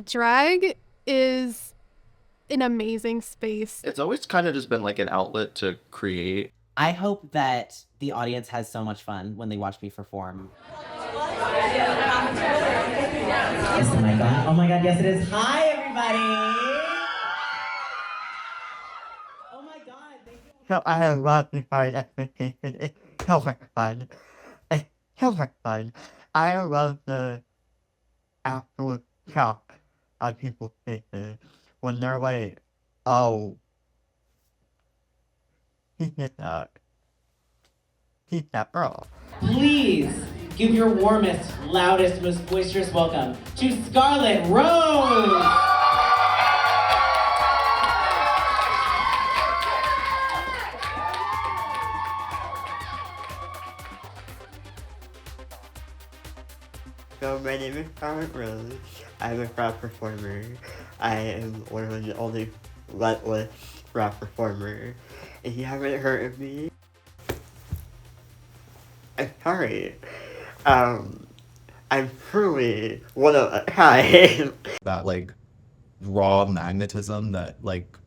Drag is an amazing space. It's always kind of just been like an outlet to create. I hope that the audience has so much fun when they watch me perform. Is the mic on? Oh my god, yes it is. Hi everybody! Oh my god, thank you. So I have lots of fun expectations. It's so much fun. It's so much fun. I love the absolute shock on people's faces when they're like, oh, he's just he's that girl. Please give your warmest, loudest, most boisterous welcome to Scarlett Rose! So my name is Scarlett Rose. I'm a rap performer. I am one of the only Letless rap performer. If you haven't heard of me, I'm sorry. I'm truly one of a kind. That like raw magnetism that like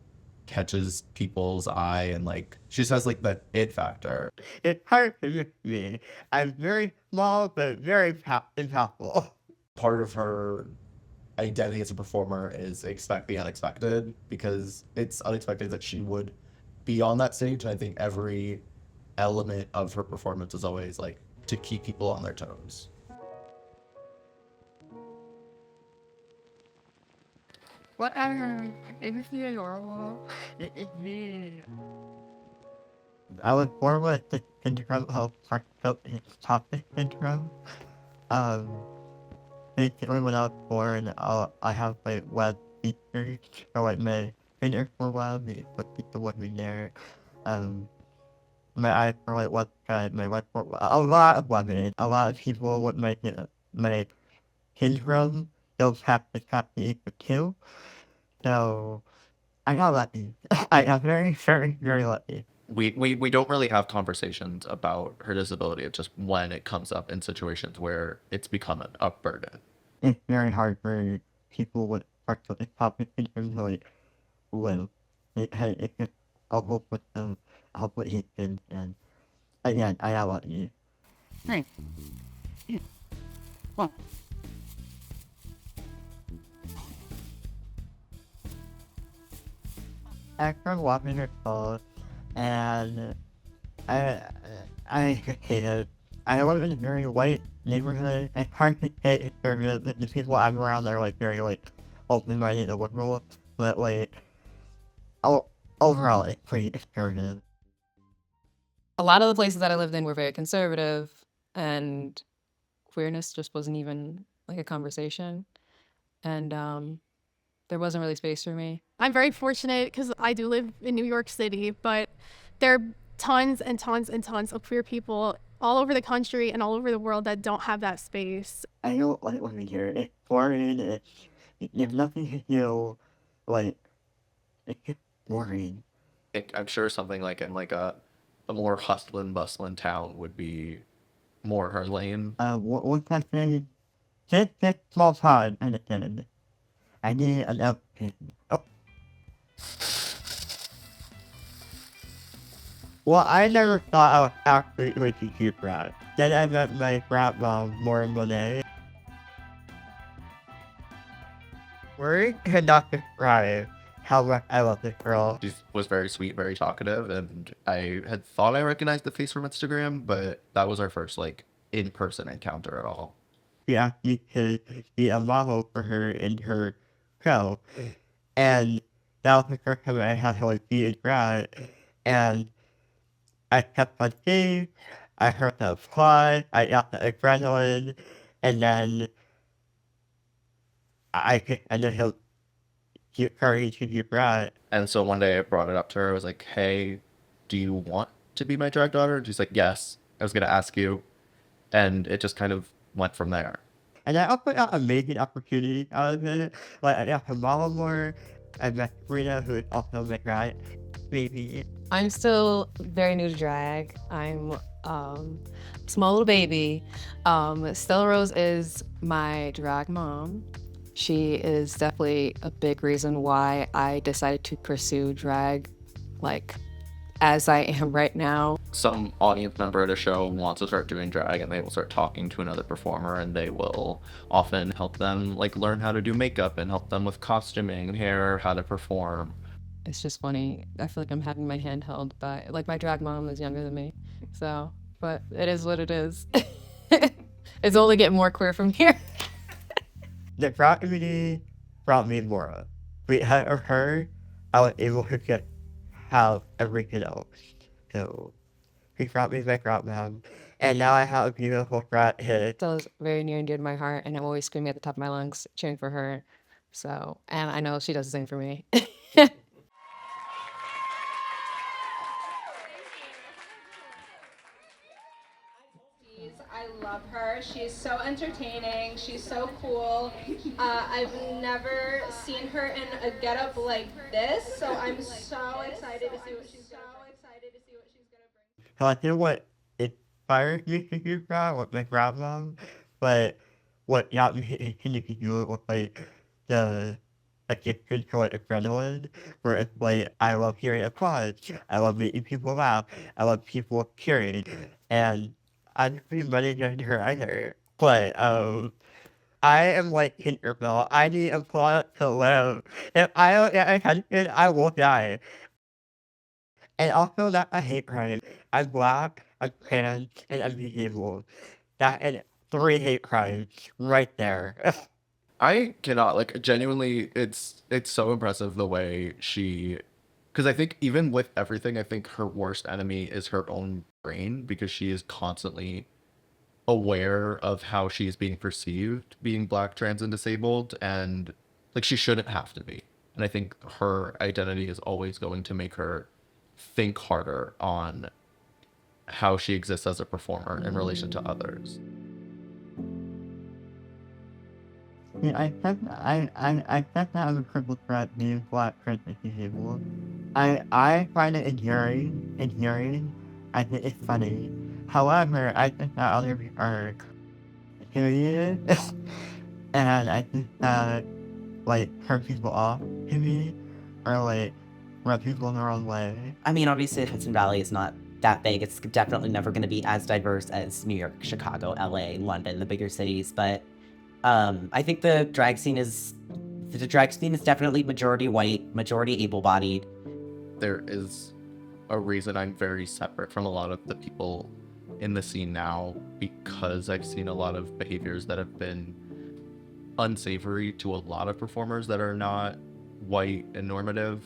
catches people's eye, and like she just has like that it factor. It's hard to miss me. I'm very small but very impactful. Part of her identity as a performer is expect the unexpected, because it's unexpected that she would be on that stage. And I think every element of her performance is always like to keep people on their toes. Whatever. It's normal. It's me. I was born with the syndrome of Parkinson's syndrome. Basically when I was born, I have like web features, so like my fingers were web, but people would be there. My eyes were like website, my legs were a lot of webbing. A lot of people would make it my syndrome. Those have to copy for two. So I got lucky. I got very, very, very lucky. We don't really have conversations about her disability. It's just when it comes up in situations where it's become a burden. It's very hard for people with Parkinson's syndrome to like live. It's just I'll work with them, I'll help with his kids, and again, I got lucky. Hey. Yeah. What? I started walking her clothes, and I hated. I live in a very white neighborhood. It's hard to say conservative. The people I'm around are like very like open-minded and liberal, but like overall it's pretty conservative. A lot of the places that I lived in were very conservative, and queerness just wasn't even like a conversation. And there wasn't really space for me. I'm very fortunate because I do live in New York City, but there are tons and tons and tons of queer people all over the country and all over the world that don't have that space. I don't like living here. It's boring. There's nothing to do. Like, it's just boring. I'm sure something like in like a more hustlin' bustlin' town would be more her lane. What's that thing? This small time and again. I need an update. Oh. Well, I never thought I was actually going to keep rap. Then I met my rap mom, Mora Monáe. Words cannot describe how much I love this girl. She was very sweet, very talkative, and I had thought I recognized the face from Instagram, but that was our first like in-person encounter at all. She asked me to be a model for her in her show, and that was the first time I had to like be in drag, and I kept on seeing, I heard the applause, I got the adrenaline, and then I just keep starting to be drag. And so one day I brought it up to her. I was like, hey, do you want to be my drag daughter? And she's like, yes. I was going to ask you. And it just kind of went from there. And I also got amazing opportunity out of it. Like, I got to model more. I met Sabrina, who is also my drag baby. I'm still very new to drag. I'm small little baby. Stella Rose is my drag mom. She is definitely a big reason why I decided to pursue drag, like, as I am right now. Some audience member at a show wants to start doing drag, and they will start talking to another performer, and they will often help them like learn how to do makeup and help them with costuming, hair, how to perform. It's just funny. I feel like I'm having my hand held by, like, my drag mom is younger than me. So, but it is what it is. It's only getting more queer from here. The drag community brought me Mora. Because of her, I was able to just have everything else. So, she brought me my drag mom. And now I have a beautiful drag kid. Stella's very near and dear to my heart, and I'm always screaming at the top of my lungs, cheering for her. So, and I know she does the same for me. I love her. She's so entertaining. She's so cool. I've never seen her in a getup like this, so I'm so excited to see what she's gonna bring. So I think what inspired me to do drag was my drag mom, but what got me to continue to do it was like the addiction to like adrenaline, where it's like I love hearing applause, I love making people laugh, I love people cheering, and I'm pretty money to her either. But I am like Tinkerbell. I need applause to live. If I don't get attention, I will die. And also that I hate crime. I'm black, I'm trans, and I'm disabled. That is 3 hate crimes right there. I cannot, like, genuinely, it's so impressive the way she, because I think even with everything, I think her worst enemy is her own brain, because she is constantly aware of how she is being perceived being black, trans, and disabled, and like she shouldn't have to be. And I think her identity is always going to make her think harder on how she exists as a performer in relation to others. Yeah, I think that I'm a triple threat being black, trans, and disabled. I find it endearing. I think it's funny. However, I think that other people are serious, and I think that like turn people off to me, or like rub people in the wrong way. I mean, obviously, Hudson Valley is not that big. It's definitely never going to be as diverse as New York, Chicago, LA, London, the bigger cities. But I think the drag scene is definitely majority white, majority able-bodied. There is a reason I'm very separate from a lot of the people in the scene now, because I've seen a lot of behaviors that have been unsavory to a lot of performers that are not white and normative.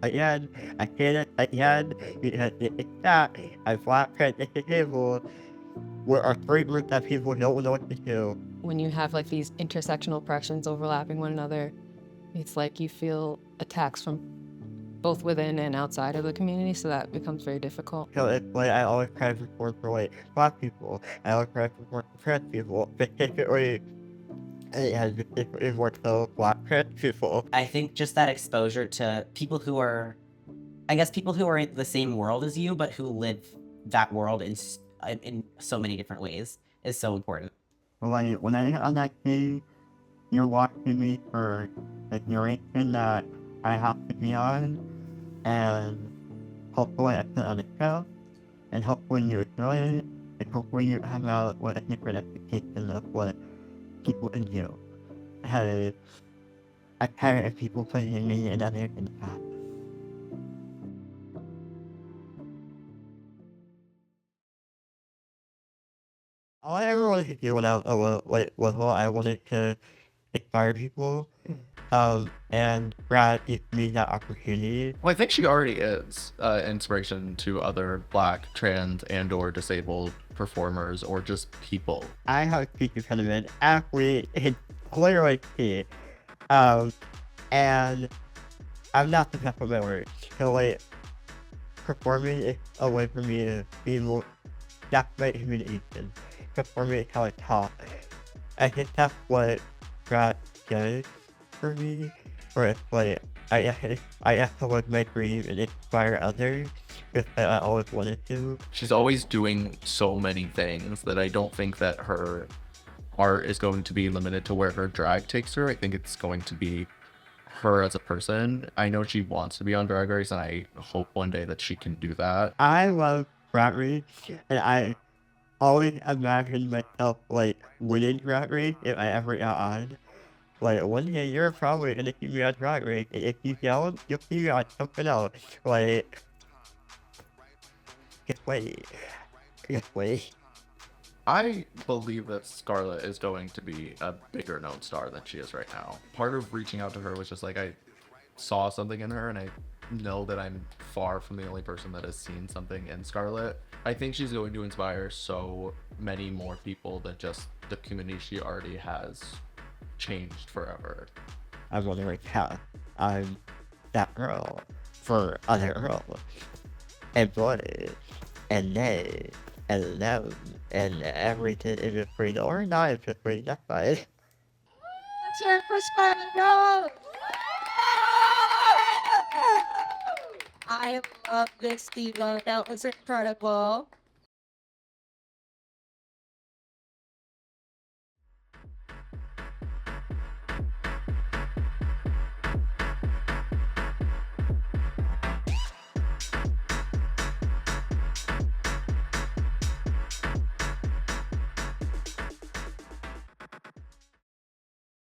Again, I say it again because it's that I'm black, trans, and disabled. We're a three group that people don't know what to do. When you have like these intersectional oppressions overlapping one another, it's like you feel attacks from both within and outside of the community, so that becomes very difficult. So it's like I always try to support for like black people. I always try to support for trans people. Specifically, it works for black trans people. I think just that exposure to people who are, I guess, people who are in the same world as you, but who live that world in so many different ways is so important. Like when I get on that stage, you're watching me for the duration that I have to be on, and hopefully I put on a show, and hopefully you enjoy it, and hopefully you have out with a different expectation of what people can do. Because I'm tired of people putting me in others in the past. All I ever wanted to do when I was little, I wanted to inspire people, and Brad gave me that opportunity. Well, I think she already is inspiration to other black, trans, and or disabled performers, or just people. I have a speech accompaniment athlete in literally key, and I'm not the best of my words. So like, performing is a way for me to be more, that's my communication. Performing is how I talk. I think that's what Brad does for me, where it's like, I have to live my dream and inspire others, because I always wanted to. She's always doing so many things that I don't think that her art is going to be limited to where her drag takes her. I think it's going to be her as a person. I know she wants to be on Drag Race, and I hope one day that she can do that. I love Drag Race, and I always imagined myself like winning Drag Race if I ever got on. Like, one day you're probably gonna see me on Drag Race, and if you don't, you'll see me on something else. Like, just wait. Just wait. I believe that Scarlett is going to be a bigger known star than she is right now. Part of reaching out to her was just like, I saw something in her, and I know that I'm far from the only person that has seen something in Scarlett. I think she's going to inspire so many more people than just the community she already has changed forever. I'm wondering how I'm that girl for other girls. And boys, and they, and them, and everything in between, or not in between, that's fine. What's your perspective? I love this diva. That was incredible.